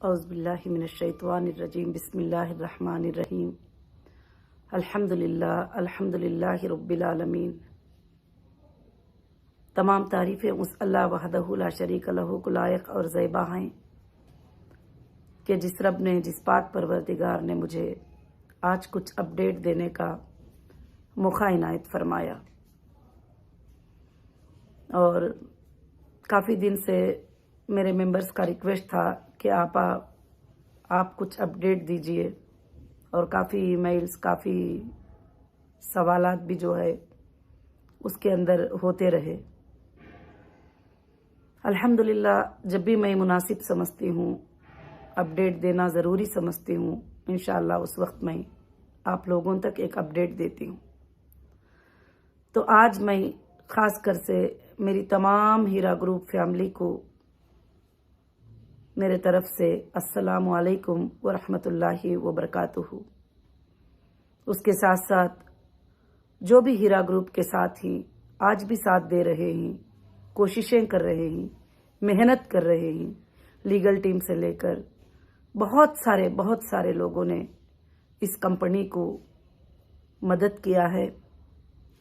اعوذ باللہ من الشیطان الرجیم بسم اللہ الرحمن الرحیم الحمدللہ رب العالمین۔ تمام تعریفیں اس اللہ وحدہ لا شریک لہ کو لائق اور زیبا ہیں کہ جس رب نے، جس پاک پروردگار نے مجھے آج کچھ اپڈیٹ دینے کا موقع عنایت فرمایا، اور کافی دن سے میرے ممبرز کا ریکویسٹ تھا کہ آپ کچھ اپڈیٹ دیجئے، اور کافی ای میلز، کافی سوالات بھی جو ہے اس کے اندر ہوتے رہے۔ الحمدللہ جب بھی میں مناسب سمجھتی ہوں، اپڈیٹ دینا ضروری سمجھتی ہوں، انشاءاللہ اس وقت میں آپ لوگوں تک ایک اپڈیٹ دیتی ہوں۔ تو آج میں خاص کر سے میری تمام ہیرا گروپ فیملی کو میرے طرف سے السلام علیکم ورحمۃ اللہ وبرکاتہ۔ اس کے ساتھ ساتھ جو بھی ہیرا گروپ کے ساتھ ہی آج بھی ساتھ دے رہے ہیں، کوششیں کر رہے ہیں، محنت کر رہے ہیں، لیگل ٹیم سے لے کر بہت سارے لوگوں نے اس کمپنی کو مدد کیا ہے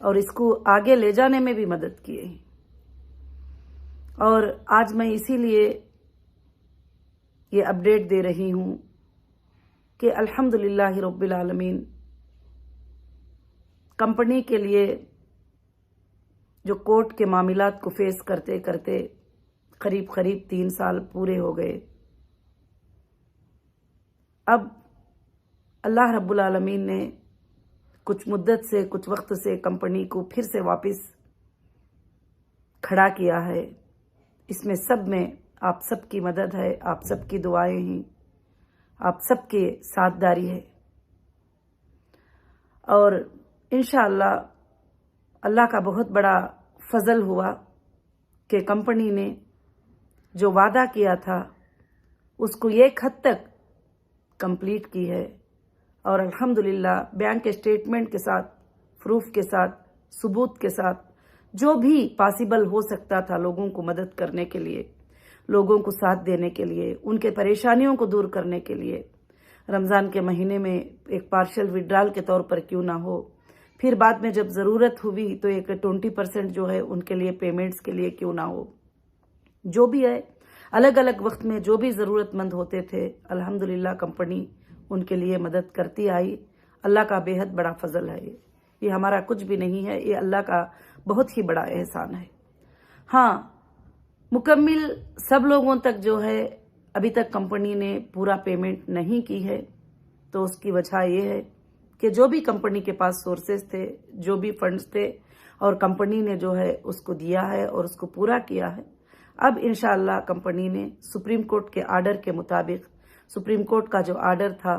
اور اس کو آگے لے جانے میں بھی مدد کیے ہیں۔ اور آج میں اسی لیے یہ اپڈیٹ دے رہی ہوں کہ الحمدللہ رب العالمین کمپنی کے لیے جو کورٹ کے معاملات کو فیس کرتے کرتے قریب 3 سال پورے ہو گئے، اب اللہ رب العالمین نے کچھ مدت سے، کچھ وقت سے کمپنی کو پھر سے واپس کھڑا کیا ہے۔ اس میں سب میں آپ سب کی مدد ہے، آپ سب کی دعائیں ہیں، آپ سب کے ساتھ داری ہے، اور انشاءاللہ اللہ کا بہت بڑا فضل ہوا کہ کمپنی نے جو وعدہ کیا تھا اس کو ایک حد تک کمپلیٹ کی ہے، اور الحمدللہ بینک اسٹیٹمنٹ کے ساتھ، پروف کے ساتھ، ثبوت کے ساتھ، جو بھی پاسبل ہو سکتا تھا لوگوں کو مدد کرنے کے لیے، لوگوں کو ساتھ دینے کے لیے، ان کے پریشانیوں کو دور کرنے کے لیے، رمضان کے مہینے میں ایک پارشل وڈرال کے طور پر کیوں نہ ہو، پھر بعد میں جب ضرورت ہوئی تو ایک 20% جو ہے ان کے لیے پیمنٹس کے لیے کیوں نہ ہو، جو بھی ہے الگ الگ وقت میں جو بھی ضرورت مند ہوتے تھے، الحمدللہ کمپنی ان کے لیے مدد کرتی آئی۔ اللہ کا بے حد بڑا فضل ہے، یہ ہمارا کچھ بھی نہیں ہے، یہ اللہ کا بہت ہی بڑا احسان ہے۔ ہاں، مکمل سب لوگوں تک جو ہے ابھی تک کمپنی نے پورا پیمنٹ نہیں کی ہے، تو اس کی وجہ یہ ہے کہ جو بھی کمپنی کے پاس سورسز تھے، جو بھی فنڈز تھے، اور کمپنی نے جو ہے اس کو دیا ہے اور اس کو پورا کیا ہے۔ اب انشاءاللہ کمپنی نے سپریم کورٹ کے آرڈر کے مطابق، سپریم کورٹ کا جو آرڈر تھا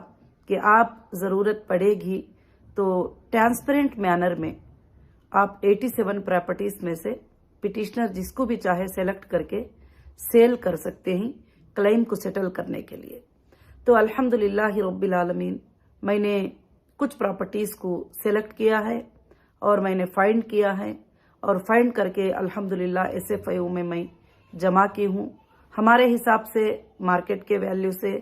کہ آپ ضرورت پڑے گی تو ٹرانسپیرنٹ مینر میں آپ 87 پراپرٹیز میں سے پٹیشنر جس کو بھی چاہے سیلیکٹ کر کے سیل کر سکتے ہیں کلیم کو سیٹل کرنے کے لیے۔ تو الحمدللہ رب العالمین میں نے کچھ پراپرٹیز کو سیلیکٹ کیا ہے اور میں نے فائنڈ کیا ہے، اور فائنڈ کر کے الحمدللہ SFIO میں جمع کی ہوں۔ ہمارے حساب سے مارکیٹ کے ویلیو سے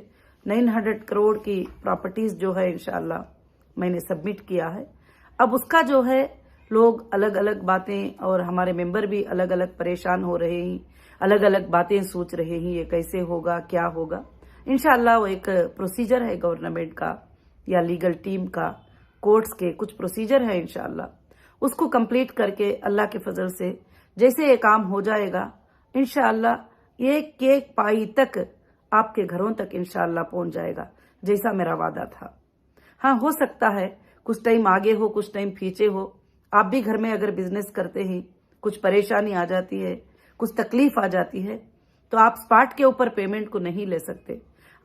900 کروڑ کی پراپرٹیز جو ہے انشاءاللہ میں نے سبمٹ کیا ہے۔ اب اس کا جو ہے لوگ الگ الگ باتیں، اور ہمارے ممبر بھی الگ الگ پریشان ہو رہے ہیں، الگ الگ باتیں سوچ رہے ہیں، یہ کیسے ہوگا، کیا ہوگا۔ انشاءاللہ وہ ایک پروسیجر ہے گورنمنٹ کا یا لیگل ٹیم کا، کورٹس کے کچھ پروسیجر ہے، انشاءاللہ اس کو کمپلیٹ کر کے اللہ کے فضل سے جیسے یہ کام ہو جائے گا، انشاءاللہ ایک ایک پائی تک آپ کے گھروں تک انشاءاللہ پہنچ جائے گا، جیسا میرا وعدہ تھا۔ ہاں، ہو سکتا ہے کچھ ٹائم آگے ہو، کچھ ٹائم پیچھے ہو۔ آپ بھی گھر میں اگر بزنس کرتے ہیں، کچھ پریشانی آ جاتی ہے، کچھ تکلیف آ جاتی ہے، تو آپ سپاٹ کے اوپر پیمنٹ کو نہیں لے سکتے۔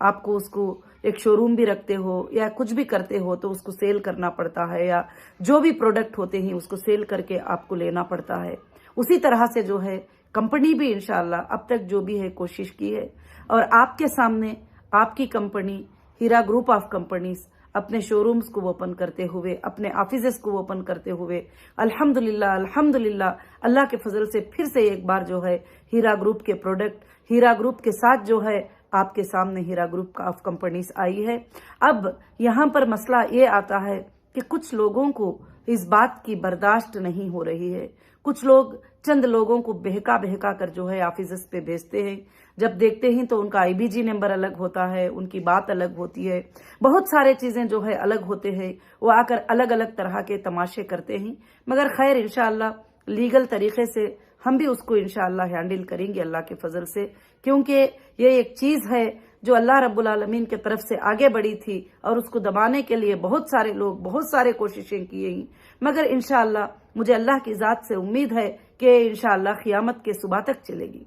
آپ کو اس کو ایک شو روم بھی رکھتے ہو یا کچھ بھی کرتے ہو تو اس کو سیل کرنا پڑتا ہے، یا جو بھی پروڈکٹ ہوتے ہیں اس کو سیل کر کے آپ کو لینا پڑتا ہے۔ اسی طرح سے جو ہے کمپنی بھی انشاءاللہ اب تک جو بھی ہے کوشش کی ہے، اور آپ کے سامنے آپ کی کمپنی ہیرا گروپ آف کمپنیز اپنے شو رومز کو اوپن کرتے ہوئے، اپنے آفیسز کو اوپن کرتے ہوئے الحمدللہ اللہ کے فضل سے پھر سے ایک بار جو ہے ہیرا گروپ کے پروڈکٹ، ہیرا گروپ کے ساتھ جو ہے آپ کے سامنے ہیرا گروپ آف کمپنیز آئی ہے۔ اب یہاں پر مسئلہ یہ آتا ہے کہ کچھ لوگوں کو اس بات کی برداشت نہیں ہو رہی ہے۔ کچھ لوگ چند لوگوں کو بہکا کر جو ہے آفیسز پہ بھیجتے ہیں، جب دیکھتے ہیں تو ان کا IBG نمبر الگ ہوتا ہے، ان کی بات الگ ہوتی ہے، بہت سارے چیزیں جو ہے الگ ہوتے ہیں، وہ آ کر الگ الگ طرح کے تماشے کرتے ہیں۔ مگر خیر انشاءاللہ لیگل طریقے سے ہم بھی اس کو انشاءاللہ ہینڈل کریں گے اللہ کے فضل سے، کیونکہ یہ ایک چیز ہے جو اللہ رب العالمین کے طرف سے آگے بڑھی تھی اور اس کو دبانے کے لیے بہت سارے لوگ بہت سارے کوششیں کیے ہیں، مگر انشاءاللہ مجھے اللہ کی ذات سے امید ہے کہ انشاءاللہ قیامت کے صبح تک چلے گی۔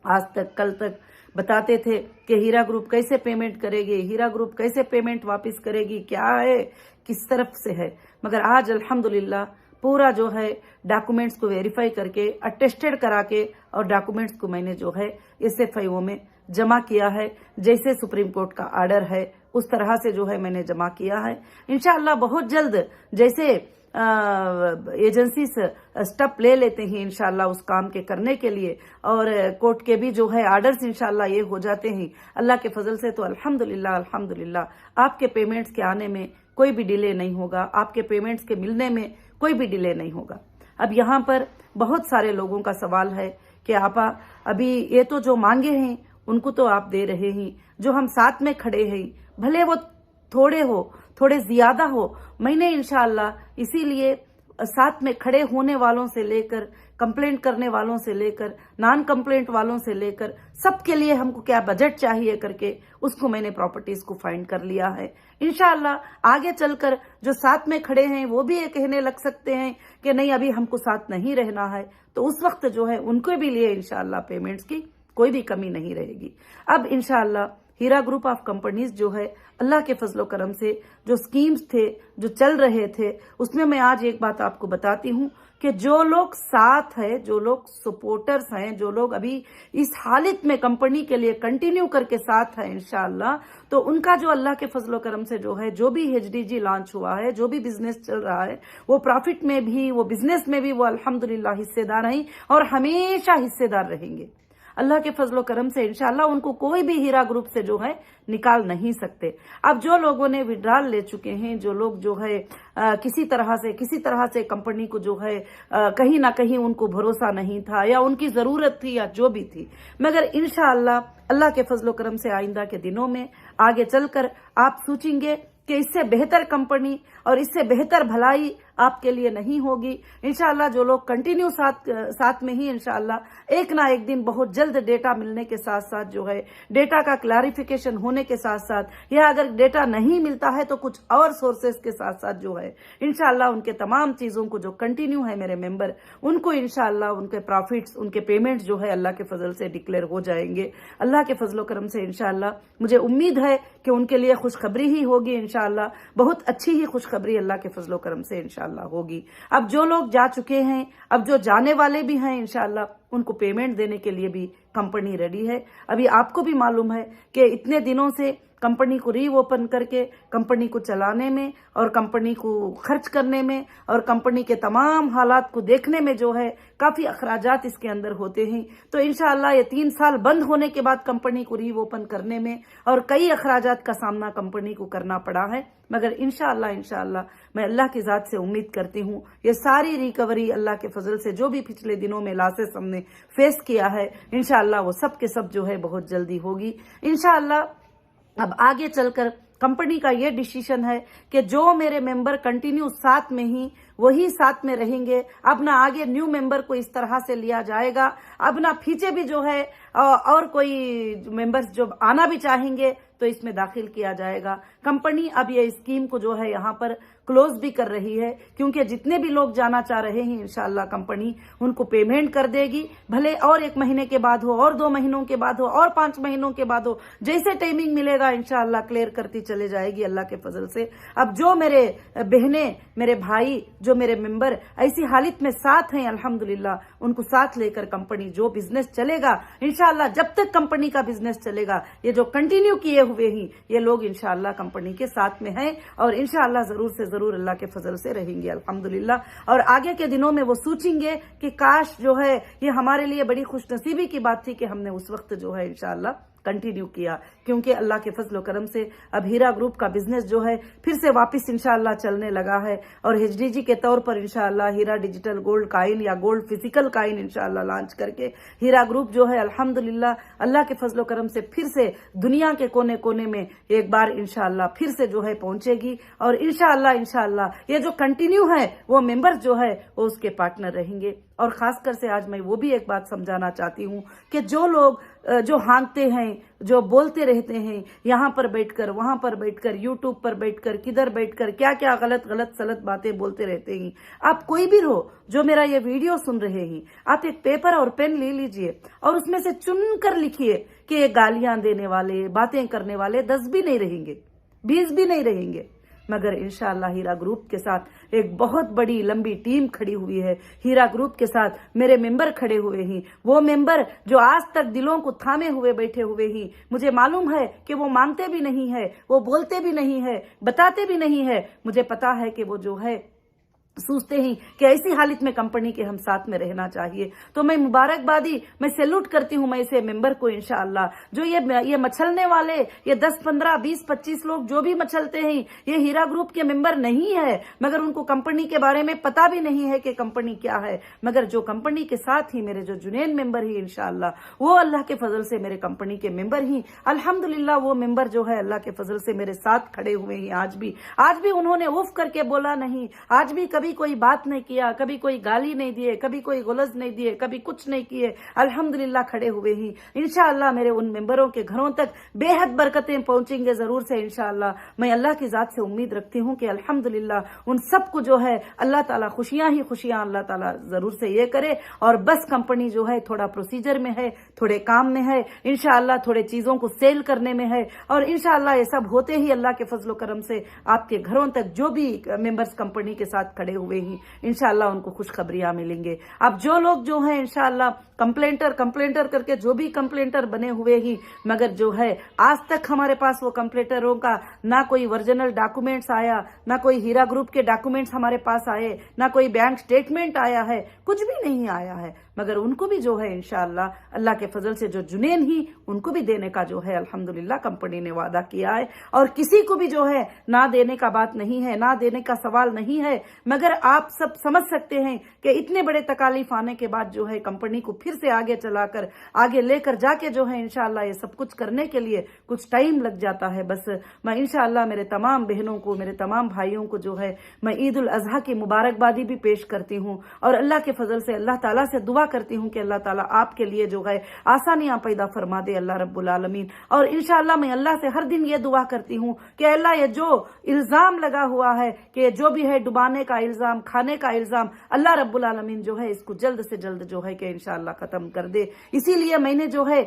آج تک کل تک بتاتے تھے کہ ہیرا گروپ کیسے پیمنٹ کرے گی، ہیرا گروپ کیسے پیمنٹ واپس کرے گی، کیا ہے کس طرف سے ہے، مگر آج الحمدللہ پورا جو ہے ڈاکومنٹس کو ویریفائی کر کے اٹیسٹڈ کرا کے اور ڈاکومنٹس کو میں نے جو ہے SFIO میں جمع کیا ہے، جیسے سپریم کورٹ کا آرڈر ہے اس طرح سے جو ہے میں نے جمع کیا ہے۔ انشاءاللہ بہت جلد جیسے ایجنسیز سٹیپ لے لیتے ہیں انشاءاللہ اس کام کے کرنے کے لیے، اور کورٹ کے بھی جو ہے آرڈرز انشاءاللہ یہ ہو جاتے ہیں اللہ کے فضل سے، تو الحمدللہ آپ کے پیمنٹس کے آنے میں کوئی بھی ڈیلے نہیں ہوگا، آپ کے پیمنٹس کے ملنے میں کوئی بھی ڈیلے نہیں ہوگا۔ اب یہاں پر بہت سارے لوگوں کا سوال ہے کہ آپا ابھی یہ تو جو مانگے ہیں ان کو تو آپ دے رہے ہیں، جو ہم ساتھ میں کھڑے ہیں بھلے وہ تھوڑے زیادہ ہو، میں نے انشاءاللہ اسی لیے ساتھ میں کھڑے ہونے والوں سے لے کر کمپلینٹ کرنے والوں سے لے کر نان کمپلینٹ والوں سے لے کر سب کے لیے ہم کو کیا بجٹ چاہیے کر کے اس کو میں نے پراپرٹیز کو فائنڈ کر لیا ہے۔ انشاءاللہ آگے چل کر جو ساتھ میں کھڑے ہیں وہ بھی یہ کہنے لگ سکتے ہیں کہ نہیں ابھی ہم کو ساتھ نہیں رہنا ہے، تو اس وقت جو ہے ان کو بھی لیے انشاءاللہ پیمنٹس کی کوئی بھی کمی نہیں رہے گی۔ اب انشاءاللہ ہیرا گروپ آف کمپنیز جو ہے اللہ کے فضل و کرم سے جو سکیمز تھے جو چل رہے تھے اس میں آج ایک بات آپ کو بتاتی ہوں کہ جو لوگ ساتھ ہے، جو لوگ سپورٹرز ہیں، جو لوگ ابھی اس حالت میں کمپنی کے لیے کنٹینیو کر کے ساتھ ہے انشاءاللہ، تو ان کا جو اللہ کے فضل و کرم سے جو ہے جو بھی HDG لانچ ہوا ہے، جو بھی بزنس چل رہا ہے، وہ پروفٹ میں بھی وہ بزنس میں بھی وہ الحمدللہ حصے دار ہیں اور ہمیشہ حصے دار رہیں گے۔ اللہ کے فضل و کرم سے انشاءاللہ ان کو کوئی بھی ہیرا گروپ سے جو ہے نکال نہیں سکتے۔ اب جو لوگوں نے وڈرال لے چکے ہیں، جو لوگ جو ہے کسی طرح سے کمپنی کو جو ہے کہیں نہ کہیں ان کو بھروسہ نہیں تھا یا ان کی ضرورت تھی یا جو بھی تھی، مگر انشاءاللہ اللہ کے فضل و کرم سے آئندہ کے دنوں میں آگے چل کر آپ سوچیں گے کہ اس سے بہتر کمپنی اور اس سے بہتر بھلائی آپ کے لیے نہیں ہوگی۔ انشاءاللہ جو لوگ کنٹینیو ساتھ میں ہی انشاءاللہ ایک نہ ایک دن بہت جلد ڈیٹا ملنے کے ساتھ ساتھ جو ہے ڈیٹا کا کلیریفیکیشن ہونے کے ساتھ ساتھ، یا اگر ڈیٹا نہیں ملتا ہے تو کچھ اور سورسز کے ساتھ ساتھ جو ہے انشاءاللہ ان کے تمام چیزوں کو جو کنٹینیو ہے میرے ممبر ان کو انشاءاللہ ان کے پروفٹس ان کے پیمنٹ جو ہے اللہ کے فضل سے ڈکلیئر ہو جائیں گے۔ اللہ کے فضل و کرم سے انشاءاللہ مجھے امید ہے کہ ان کے لیے خوشخبری ہی ہوگی انشاءاللہ، بہت اچھی ہی خوشخبری اللہ کے فضل و کرم سے انشاءاللہ ہوگی۔ اب جو لوگ جا چکے ہیں، اب جو جانے والے بھی ہیں انشاءاللہ ان کو پیمنٹ دینے کے لیے بھی کمپنی ریڈی ہے۔ ابھی آپ کو بھی معلوم ہے کہ اتنے دنوں سے کمپنی کو ری اوپن کر کے کمپنی کو چلانے میں اور کمپنی کو خرچ کرنے میں اور کمپنی کے تمام حالات کو دیکھنے میں جو ہے کافی اخراجات اس کے اندر ہوتے ہیں، تو انشاءاللہ یہ 3 سال بند ہونے کے بعد کمپنی کو ری اوپن کرنے میں اور کئی اخراجات کا سامنا کمپنی کو کرنا پڑا ہے، مگر انشاءاللہ میں اللہ کی ذات سے امید کرتی ہوں یہ ساری ریکوری اللہ کے فضل سے جو بھی پچھلے دنوں میں لاسز ہم نے فیس کیا ہے انشاءاللہ وہ سب کے سب جو ہے بہت جلدی ہوگی انشاءاللہ۔ اب آگے چل کر کمپنی کا یہ ڈیسیشن ہے کہ جو میرے ممبر کنٹینیو ساتھ میں ہی وہی ساتھ میں رہیں گے، اب نہ آگے نیو ممبر کو اس طرح سے لیا جائے گا، اب نہ پیچھے بھی جو ہے اور کوئی ممبرز جو آنا بھی چاہیں گے تو اس میں داخل کیا جائے گا۔ کمپنی اب یہ اسکیم کو جو ہے یہاں پر کلوز بھی کر رہی ہے، کیونکہ جتنے بھی لوگ جانا چاہ رہے ہیں انشاءاللہ کمپنی ان کو پیمنٹ کر دے گی، بھلے اور 1 مہینے کے بعد ہو اور 2 مہینوں کے بعد ہو اور 5 مہینوں کے بعد ہو، جیسے ٹائمنگ ملے گا انشاءاللہ کلیئر کرتی چلے جائے گی اللہ کے فضل سے۔ اب جو میرے بہنیں، میرے بھائی، جو میرے ممبر ایسی حالت میں ساتھ ہیں الحمدللہ، ان کو ساتھ لے کر کمپنی جو بزنس چلے گا انشاءاللہ، جب تک کمپنی کا بزنس چلے گا یہ جو کنٹینیو کیے ہوئے ہیں یہ لوگ انشاءاللہ کمپنی کے ساتھ میں ہیں اور انشاءاللہ ضرور سے ضرور اللہ کے فضل سے رہیں گے الحمدللہ۔ اور آگے کے دنوں میں وہ سوچیں گے کہ کاش جو ہے یہ ہمارے لیے بڑی خوش نصیبی کی بات تھی کہ ہم نے اس وقت جو ہے انشاءاللہ कंटिन्यू किया, क्योंकि अल्लाह के फजल करम से अब हीरा ग्रुप का बिजनेस जो है फिर से वापस इंशाअल्लाह चलने लगा है। और HDG के तौर पर इंशाअल्लाह हीरा डिजिटल गोल्ड काइन या गोल्ड फिजिकल काइन इंशाअल्लाह लॉन्च करके हीरा ग्रुप जो है अल्हम्दुलिल्लाह अल्लाह के फजल करम से फिर से दुनिया के कोने कोने में एक बार इंशाअल्लाह फिर से जो है पहुंचेगी। और इंशाअल्लाह ये जो कंटिन्यू है वो मेंबर्स जो है वो उसके पार्टनर रहेंगे। और खासकर से आज मैं वो भी एक बात समझाना चाहती हूँ कि जो लोग जो हाँकते हैं, जो बोलते रहते हैं, यहाँ पर बैठकर वहां पर बैठकर यूट्यूब पर बैठकर किधर बैठकर क्या क्या गलत सलत बातें बोलते रहते हैं, आप कोई भी हो जो मेरा ये वीडियो सुन रहे हैं, आप एक पेपर और पेन ले लीजिए और उसमें से चुन कर लिखिए कि ये गालियां देने वाले, बातें करने वाले 10 भी नहीं रहेंगे, 20 भी नहीं रहेंगे, मगर इंशाअल्लाह हीरा ग्रुप के साथ एक बहुत बड़ी लंबी टीम खड़ी हुई है। हीरा ग्रुप के साथ मेरे मेंबर खड़े हुए हैं, वो मेंबर जो आज तक दिलों को थामे हुए बैठे हुए हैं। मुझे मालूम है कि वो मांगते भी नहीं है, वो बोलते भी नहीं है, बताते भी नहीं है। मुझे पता है कि वो जो है सोचते हैं कि ऐसी हालत में कंपनी के हम साथ में रहना चाहिए। तो मैं मुबारकबादी, मैं सैल्यूट करती हूं मैं इसे मेंबर को इंशाअल्लाह। जो ये मचलने वाले ये 10, 15, 20, 25 लोग जो भी मचलते हैं ये हीरा ग्रुप के मेंबर नहीं है, मगर उनको कंपनी के बारे में पता भी नहीं है कि कंपनी क्या है। मगर जो कंपनी के साथ ही मेरे जो जुनैन मेंबर ही इंशाअल्लाह वो अल्लाह के फजल से मेरे कंपनी के मेंबर ही अल्हम्दुलिल्लाह वो मेंबर जो है अल्लाह के फजल से मेरे साथ खड़े हुए हैं। आज भी उन्होंने उफ करके बोला नहीं, आज भी कभी कोई बात नहीं किया, कभी कोई गाली नहीं दिए, कभी कोई गुलज नहीं दिए, कभी कुछ नहीं किए, अल्हम्दुलिल्लाह खड़े हुए ही। इंशाअल्लाह मेरे उन मेंबरों के घरों तक बेहद बरकतें पहुंचेंगे जरूर से इंशाअल्लाह। मैं अल्लाह की जात से उम्मीद रखती हूं कि अल्हम्दुलिल्लाह उन सबको जो है अल्लाह ताला खुशियां ही खुशियां अल्लाह ताला जरूर से ये करे। और बस कंपनी जो है थोड़ा प्रोसीजर में है, थोड़े काम में है, इंशाअल्लाह थोड़े चीजों को सेल करने में है। और इंशाअल्लाह ये सब होते ही अल्लाह के फजल करम से आपके घरों तक जो भी मेंबर्स कंपनी के साथ खड़े हुए ही इंशाअल्लाह उनको खुशखबरियां मिलेंगे। अब जो लोग जो है इंशाअल्लाह कंप्लेंटर करके जो भी कंप्लेंटर बने हुए ही, मगर जो है आज तक हमारे पास वो कंप्लेंटरों का ना कोई ओरिजिनल डॉक्यूमेंट्स आया, ना कोई हीरा ग्रुप के डॉक्यूमेंट्स हमारे पास आए, ना कोई बैंक स्टेटमेंट आया है, कुछ भी नहीं आया है। मगर उनको भी जो है इंशाअल्लाह अल्लाह के फजल से जो जुनैन ही उनको भी देने का जो है अल्हम्दुलिल्लाह कंपनी ने वादा किया है। और किसी को भी जो है ना देने का बात नहीं है, ना देने का सवाल नहीं है। मगर आप सब समझ सकते हैं कि इतने बड़े तकालीफ आने के बाद जो है कंपनी को फिर से आगे चलाकर आगे लेकर जाके जो है इंशाअल्लाह ये सब कुछ करने के लिए कुछ टाइम लग जाता है। बस मैं इंशाअल्लाह मेरे तमाम बहनों को, मेरे तमाम भाइयों को जो है मैं ईद उल अजहा की मुबारकबादी भी पेश करती हूँ। और अल्लाह के फजल से अल्लाह ताला से दुआ करती हूँ कि अल्लाह ताला आपके लिए जो है आसानियां पैदा फरमा दे अल्लाह रब्बुल आलमीन। और इंशाअल्लाह मैं अल्लाह से हर दिन ये दुआ करती हूँ कि अल्लाह ये जो इल्जाम लगा हुआ है कि जो भी है डुबाने का इल्जाम, खाने का इल्जाम, अल्लाह रब्बुल आलमीन जो है इसको जल्द से जल्द जो है कि इंशाअल्लाह खत्म कर दे। इसीलिए मैंने जो है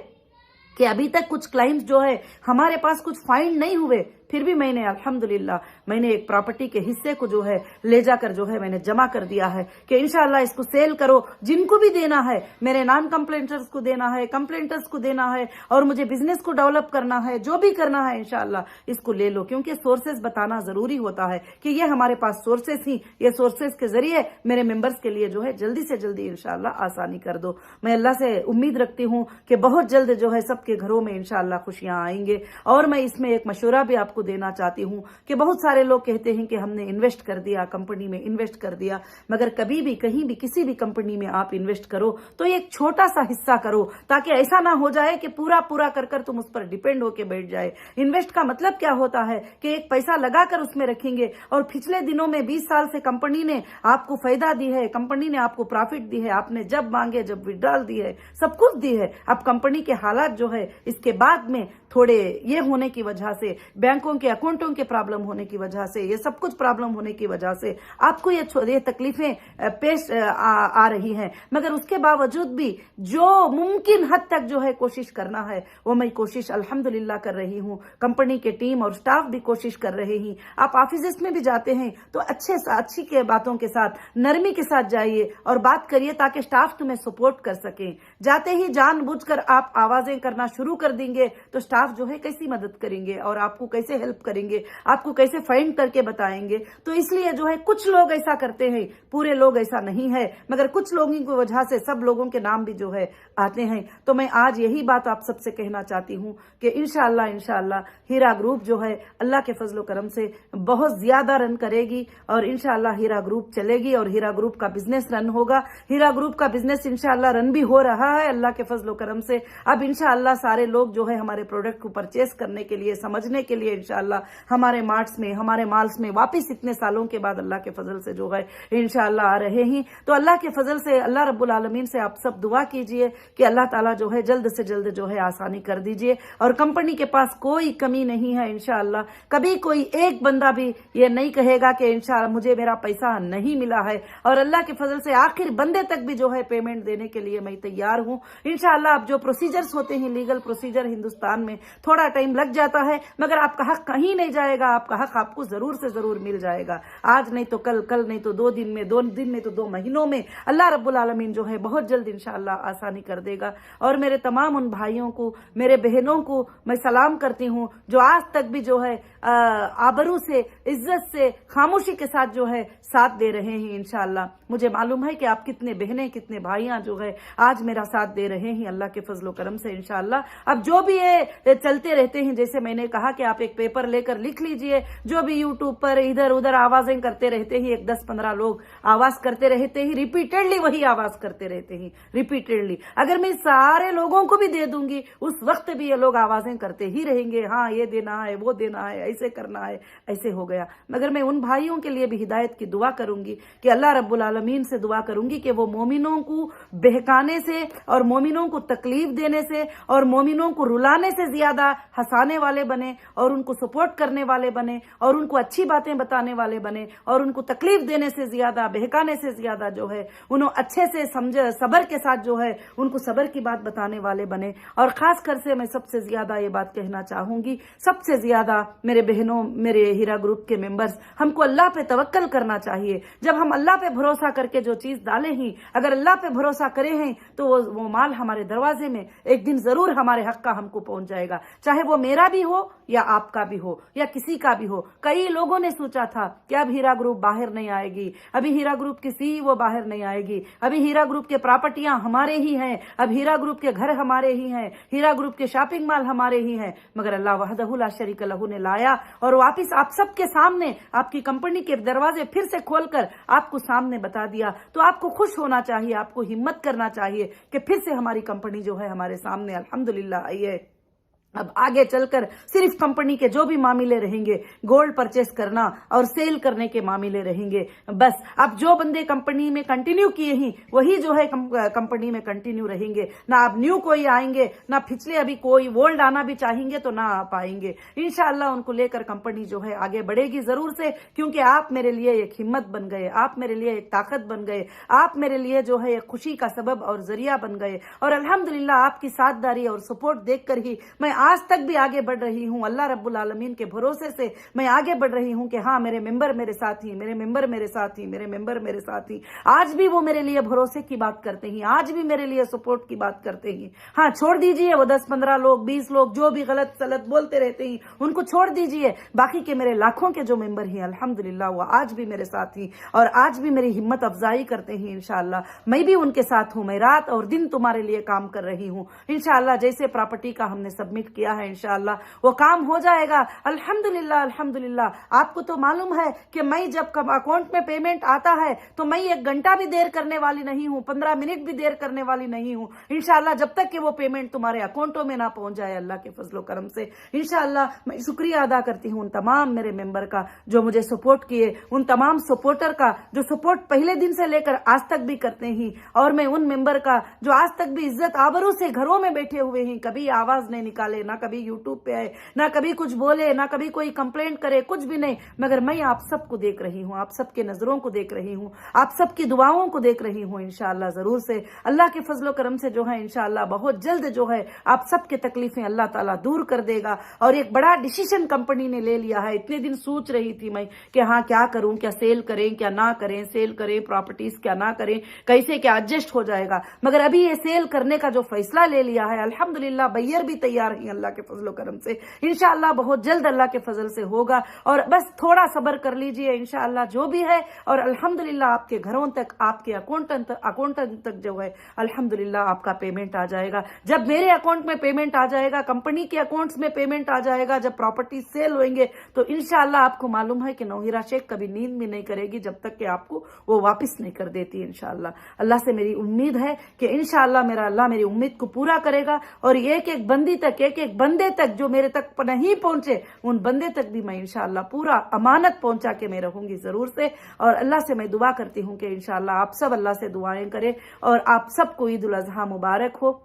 कि अभी तक कुछ क्लाइंट्स जो है हमारे पास कुछ फाइंड नहीं हुए, फिर भी मैंने अल्हम्दुलिल्लाह मैंने एक प्रॉपर्टी के हिस्से को जो है ले जाकर जो है मैंने जमा कर दिया है कि इंशाअल्लाह इसको सेल करो, जिनको भी देना है, मेरे नॉन कंप्लेंटर्स को देना है, कंप्लेंटर्स को देना है, और मुझे बिजनेस को डेवलप करना है, जो भी करना है इंशाअल्लाह इसको ले लो। क्योंकि सोर्सेज बताना जरूरी होता है कि ये हमारे पास सोर्सेज ही, ये सोर्सेज के जरिए मेरे मेंबर्स के लिए जो है जल्दी से जल्दी इंशाअल्लाह आसानी कर दो। मैं अल्लाह से उम्मीद रखती हूँ कि बहुत जल्द जो है सबके घरों में इंशाअल्लाह खुशियां आएंगे। और मैं इसमें एक मशवरा भी आपको देना चाहती हूं कि बहुत सारे लोग कहते हैं कि हमने इन्वेस्ट कर दिया, कंपनी में इन्वेस्ट कर दिया, मगर कभी भी कहीं भी किसी भी कंपनी में आप इन्वेस्ट करो तो एक छोटा सा हिस्सा करो, ताकि ऐसा ना हो जाए कि पूरा कर तुम उस पर डिपेंड होकर बैठ जाए। इन्वेस्ट का मतलब क्या होता है कि एक पैसा लगाकर उसमें रखेंगे और पिछले दिनों में 20 साल से कंपनी ने आपको फायदा दी है, कंपनी ने आपको प्रॉफिट दी है, आपने जब मांगे जब विड्रॉल दी है, सब कुछ दी है। अब कंपनी के हालात जो है इसके बाद में थोड़े ये होने की वजह से, बैंकों के अकाउंटों के प्रॉब्लम होने की वजह से, ये सब कुछ प्रॉब्लम होने की वजह से आपको ये तकलीफें पेश आ रही हैं। मगर उसके बावजूद भी जो मुमकिन हद तक जो है कोशिश करना है वो मैं कोशिश अल्हम्दुलिल्लाह कर रही हूँ। कंपनी के टीम और स्टाफ भी कोशिश कर रहे हैं। आप ऑफिस में भी जाते हैं तो अच्छी के बातों के साथ, नरमी के साथ जाइए और बात करिए ताकि स्टाफ तुम्हें सपोर्ट कर सके। जाते ही जानबूझकर आप आवाजें करना शुरू कर देंगे तो स्टाफ जो है कैसी मदद करेंगे और आपको कैसे हेल्प करेंगे, आपको कैसे फाइंड करके बताएंगे। तो इसलिए जो है कुछ लोग ऐसा करते हैं, पूरे लोग ऐसा नहीं है, मगर कुछ लोगों की वजह से सब लोगों के नाम भी जो है आते हैं। तो मैं आज यही बात आप सबसे कहना चाहती हूँ कि इंशाअल्लाह हीरा ग्रुप जो है अल्लाह के फजलो करम से बहुत ज्यादा रन करेगी और इंशाअल्लाह हीरा ग्रुप चलेगी और हीरा ग्रुप का बिजनेस रन होगा। हीरा ग्रुप का बिजनेस इंशाअल्लाह रन भी हो रहा है अल्लाह के फजलो करम से। अब इंशाअल्लाह सारे लोग जो है हमारे प्रोडक्ट को परचेस करने के लिए, समझने के लिए इंशाअल्लाह हमारे मार्ट्स में, हमारे मॉल्स में वापिस इतने सालों के बाद अल्लाह के फजल से जो है इंशाअल्लाह आ रहे हैं। तो अल्लाह के फजल से, अल्लाह रब्बुल आलमीन से आप सब दुआ कीजिए कि अल्लाह ताला जो है जल्द से जल्द जो है आसानी कर दीजिए और कंपनी के पास कोई कमी नहीं है इंशाअल्लाह। कभी कोई एक बंदा भी ये नहीं कहेगा कि इंशाअल्लाह मुझे मेरा पैसा नहीं मिला है, और अल्लाह के फजल से आखिर बंदे तक भी जो है पेमेंट देने के लिए मैं तैयार हूं इंशाअल्लाह। अब जो प्रोसीजर्स होते हैं, लीगल प्रोसीजर हिंदुस्तान में थोड़ा टाइम लग जाता है, मगर आपका हक कहीं नहीं जाएगा, आपका हक आपको जरूर से जरूर मिल जाएगा। आज नहीं तो कल, कल नहीं तो 2 दिन में, 2 दिन में तो 2 महीनों में अल्लाह रब्बुल आलमीन जो है बहुत जल्द इंशाअल्लाह आसानी कर देगा। और मेरे तमाम उन भाइयों को, मेरे बहनों को मैं सलाम करती हूँ जो आज तक भी जो है आबरू से, इज्जत से, खामोशी के साथ जो है साथ दे रहे हैं इंशाअल्लाह। मुझे मालूम है कि आप कितने बहनें, कितने भाइयां जो है आज मेरा साथ दे रहे हैं अल्लाह के फजलो करम से इंशाअल्लाह। अब जो भी ये चलते रहते हैं, जैसे मैंने कहा कि आप एक पेपर लेकर लिख लीजिए, जो भी यूट्यूब पर इधर उधर आवाजें करते रहते हैं, 10-15 लोग आवाज करते रहते हैं, रिपीटेडली वही आवाज करते रहते हैं रिपीटेडली। अगर मैं सारे लोगों को भी दे दूंगी उस वक्त भी ये लोग आवाजें करते ही रहेंगे, हाँ ये देना है, वो देना है, ऐसे करना है, ऐसे हो गया। मगर मैं उन भाइयों के लिए भी हिदायत की दुआ करूंगी कि अल्लाह रब्बुल आलमीन से दुआ करूंगी कि वो मोमिनों को बहकाने से और मोमिनों को तकलीफ देने से और मोमिनों को रुलाने से ज्यादा हंसाने वाले बने और उनको सपोर्ट करने वाले बने और उनको अच्छी बातें बताने वाले बने और उनको तकलीफ देने से ज्यादा, बहकाने से ज्यादा जो है उन्होंने अच्छे से समझ, सबर के साथ जो है उनको सबर की बात बताने वाले बने। और खास कर से मैं सबसे ज्यादा ये बात कहना चाहूंगी, सबसे ज्यादा मेरे बहनों, मेरे हीरा ग्रुप के मेंबर्स, हमको अल्लाह पे तवक्कल करना चाहिए। जब हम अल्लाह पे भरोसा करके जो चीज डाले हैं, अगर अल्लाह पे भरोसा करे हैं तो वो माल हमारे दरवाजे में एक दिन जरूर हमारे हक का हमको पहुंच जाएगा, चाहे वो मेरा भी हो या आपका भी हो या किसी का भी हो। कई लोगों ने सोचा था कि अब हीरा ग्रुप बाहर नहीं आएगी, अभी हीरा ग्रुप की CEO बाहर नहीं आएगी, अभी हीरा ग्रुप के प्रॉपर्टियां हमारे ही हैं, अब हीरा ग्रुप के घर हमारे ही हैं, हीरा ग्रुप के शॉपिंग मॉल हमारे ही हैं। मगर अल्लाह वहदहु ला शरीक लहू ने लाया और वापिस आप सबके सामने आपकी कंपनी के दरवाजे फिर से खोलकर आपको सामने बता दिया। तो आपको खुश होना चाहिए, आपको हिम्मत करना चाहिए कि फिर से हमारी कंपनी जो है हमारे सामने अल्हम्दुलिल्लाह आई है। अब आगे चलकर सिर्फ कंपनी के जो भी मामले रहेंगे, गोल्ड परचेस करना और सेल करने के मामले रहेंगे बस। अब जो बंदे कंपनी में कंटिन्यू किए हैं वही जो है कंपनी में कंटिन्यू रहेंगे, ना अब न्यू कोई आएंगे, ना पिछले अभी कोई ओल्ड आना भी चाहेंगे तो ना आ पाएंगे। इंशाअल्लाह उनको लेकर कंपनी जो है आगे बढ़ेगी जरूर से, क्योंकि आप मेरे लिए एक हिम्मत बन गए, आप मेरे लिए एक ताकत बन गए, आप मेरे लिए जो है एक खुशी का सबब और जरिया बन गए। और अल्हम्दुलिल्लाह आपकी साथदारी और सपोर्ट देखकर ही मैं आज तक भी आगे बढ़ रही हूं। अल्लाह रब्बुल आलमीन के भरोसे से मैं आगे बढ़ रही हूं कि हाँ मेरे मेंबर मेरे साथ ही, मेरे मेंबर मेरे साथ ही, मेरे मेंबर मेरे साथ ही। आज भी वो मेरे लिए भरोसे की बात करते हैं, आज भी मेरे लिए सपोर्ट की बात करते हैं। हाँ छोड़ दीजिए वो 10-15 लोग, 20 लोग जो भी गलत सलत बोलते रहते हैं उनको छोड़ दीजिए। बाकी के मेरे लाखों के जो मेंबर हैं अल्हम्दुलिल्लाह वो आज भी मेरे साथ ही और आज भी मेरी हिम्मत अफजाई करते हैं। इंशाअल्लाह मैं भी उनके साथ हूं, मैं रात और दिन तुम्हारे लिए काम कर रही हूं। इंशाअल्लाह जैसे प्रॉपर्टी का हमने सबमिट किया है इंशाअल्लाह वो काम हो जाएगा अल्हम्दुलिल्लाह अल्हम्दुलिल्लाह। आपको तो मालूम है कि मैं जब अकाउंट में पेमेंट आता है तो मैं 1 घंटा भी देर करने वाली नहीं हूं, 15 मिनट भी देर करने वाली नहीं हूं इंशाअल्लाह, जब तक कि वो पेमेंट तुम्हारे अकाउंटों में ना पहुंच जाए अल्लाह के फजलो करम से। इंशाअल्लाह मैं शुक्रिया अदा करती हूं उन तमाम मेरे मेंबर का जो मुझे सपोर्ट किए, उन तमाम सपोर्टर का जो सपोर्ट पहले दिन से लेकर आज तक भी करते हैं, और मैं उन मेंबर का जो आज तक भी इज्जत आबरू से घरों में बैठे हुए हैं, कभी आवाज नहीं निकाले, डाले, ना कभी यूट्यूब पे आए, ना कभी कुछ बोले, ना कभी कोई कंप्लेंट करे, कुछ भी नहीं, मगर मैं आप सबको देख रही हूँ, आप सबके नजरों को देख रही हूँ, आप सबकी दुआओं को देख रही हूँ। इंशाअल्लाह जरूर से अल्लाह के फजलो करम से जो है इंशाअल्लाह बहुत जल्द जो है आप सबके तकलीफें अल्लाह ताला दूर कर देगा। और एक बड़ा डिसीजन कंपनी ने ले लिया है। इतने दिन सोच रही थी मैं कि हाँ क्या करूं, क्या सेल करें क्या ना करें, सेल करें प्रॉपर्टीज क्या ना करें, कैसे क्या एडजस्ट हो जाएगा, मगर अभी ये सेल करने का जो फैसला ले लिया है अल्हम्दुलिल्लाह बैयर भी तैयार है अल्लाह के फजलो करम से। इंशाअल्लाह बहुत जल्द अल्लाह के फजल से होगा और बस थोड़ा सब्र कर लीजिए इंशाअल्लाह जो भी है। और अल्हम्दुलिल्लाह आपके घरों तक, आपके अकाउंटेंट तक जो है अल्हम्दुलिल्लाह आपका पेमेंट आ जाएगा। जब मेरे अकाउंट में पेमेंट आ जाएगा, कंपनी के अकाउंट्स में पेमेंट आ जाएगा, जब प्रॉपर्टी सेल होंगे तो इंशाअल्लाह आपको मालूम है कि नौहिरा शेख कभी नींद भी नहीं करेगी जब तक कि आपको वो वापस नहीं कर देती इंशाअल्लाह। अल्लाह से मेरी उम्मीद है कि इंशाअल्लाह मेरा अल्लाह मेरी उम्मीद को पूरा करेगा और एक एक बंदी तक, एक एक बंदे तक जो मेरे तक नहीं पहुंचे उन बंदे तक भी मैं इंशाअल्लाह पूरा अमानत पहुंचा के मैं रहूंगी जरूर से। और अल्लाह से मैं दुआ करती हूं कि इंशाअल्लाह आप सब अल्लाह से दुआएं करें और आप सबको ईद उल अजहा मुबारक हो।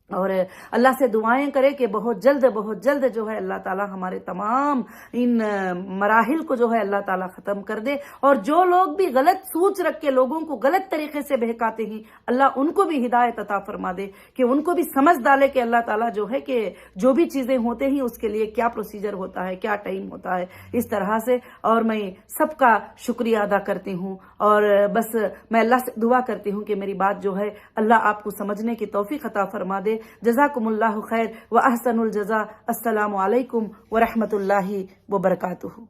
और अल्लाह से दुआएं करें कि बहुत जल्द जो है अल्लाह ताला हमारे तमाम इन मराहिल को जो है अल्लाह ताला खत्म कर दे। और जो लोग भी गलत सोच रख के लोगों को गलत तरीके से बहकाते हैं अल्लाह उनको भी हिदायत अता फरमा दे, कि उनको भी समझ डाले कि अल्लाह ताला जो है कि जो भी चीजें होते हैं उसके लिए क्या प्रोसीजर होता है, क्या टाइम होता है, इस तरह से। और मैं सबका शुक्रिया अदा करती हूँ और बस मैं अल्लाह से दुआ करती हूँ कि मेरी बात जो है अल्लाह आपको समझने की तौफीक अता फरमा दे। जज़ाकुमुल्लाहु खैर व अहसनुल जज़ा। अस्सलामु अलैकुम व रहमतुल्लाहि व बरकातुहू।